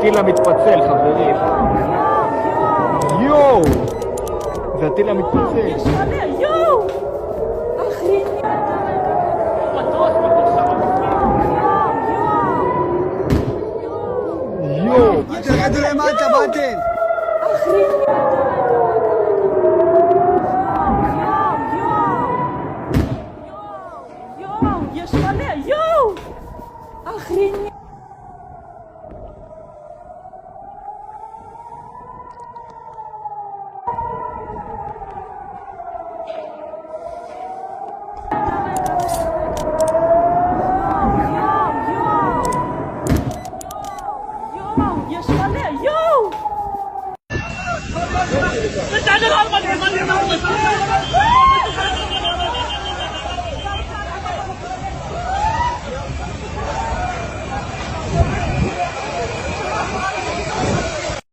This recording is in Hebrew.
הטיל המתפצל, חברים. יואו! זה הטיל המתפצל. יואו! охренеть! יואו! תרדו למטה, באתם! יואו, יש מלא, יואו! охренеть! יש מלא, יואו!